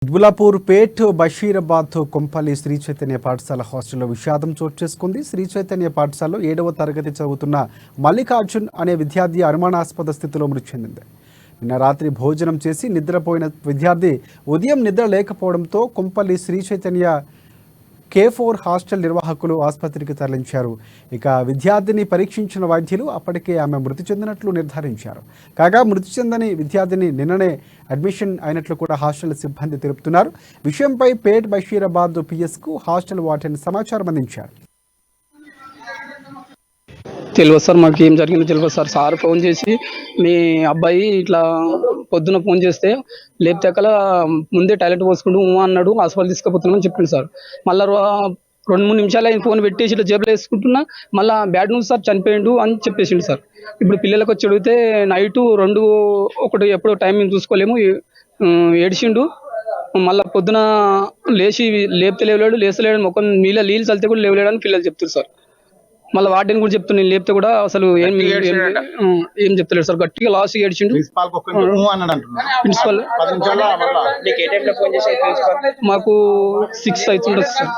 దులాపూర్ పేట్ బషీరాబాద్ కొంపల్లి శ్రీ చైతన్య పాఠశాల హాస్టల్లో విషాదం చోటు చేసుకుంది. శ్రీ చైతన్య పాఠశాలలో 7వ తరగతి చదువుతున్న మల్లికార్జున్ అనే విద్యార్థి అనుమానాస్పద స్థితిలో మృతి చెందింది. నిన్న రాత్రి భోజనం చేసి నిద్రపోయిన విద్యార్థి ఉదయం నిద్ర లేకపోవడంతో కొంపల్లి శ్రీ చైతన్య K4 హాస్టల్ నిర్వాహకులు ఆసుపత్రికి తరలించారు. ఇక విద్యార్థిని పరీక్షించిన వైద్యులు అప్పటికే ఆమె మృతి చెందినట్లు నిర్ధారించారు. కాగా మృతి చెందని విద్యార్థిని నిన్ననే అడ్మిషన్ అయినట్లు కూడా హాస్టల్ సిబ్బంది తెలుపుతున్నారు. విషయంపై పేట్ బషీరాబాద్ పిఎస్కు హాస్టల్ వార్డెన్ సమాచారం అందించారు. తెలియదు సార్, మాకు ఏం జరిగిందో తెలియదు సార్. సార్ ఫోన్ చేసి మీ అబ్బాయి ఇట్లా పొద్దున ఫోన్ చేస్తే లేపితే అక్కడ ముందే టాయిలెట్ పోసుకుంటూ అన్నాడు, హాస్పిటల్ తీసుకుపోతున్నామని చెప్పింది సార్. మళ్ళీ 2-3 నిమిషాలు ఆయన ఫోన్ పెట్టేసి ఇట్లా జేబులో వేసుకుంటున్నా మళ్ళీ బ్యాడ్ న్యూస్ సార్ చనిపోయిండు అని చెప్పేసిండు సార్. ఇప్పుడు పిల్లలకు వచ్చి అడిగితే నైటు 2-1 ఎప్పుడో టైం చూసుకోలేము ఏడిచిండు. మళ్ళీ పొద్దున లేచి లేపితే లేవలేడు, లేచలేడు, ముఖం నీళ్ళు చల్లితే కూడా లేవలేడు అని పిల్లలు చెప్తారు సార్. మళ్ళీ వార్డెన్ కూడా చెప్తున్నాను, లేపితే కూడా అసలు ఏం చెప్తలేడు సార్. గట్టిగా లాస్ట్ ఏడ్చిండు ప్రిన్సిపల్. మాకు 6 అవుతుండొచ్చు సార్.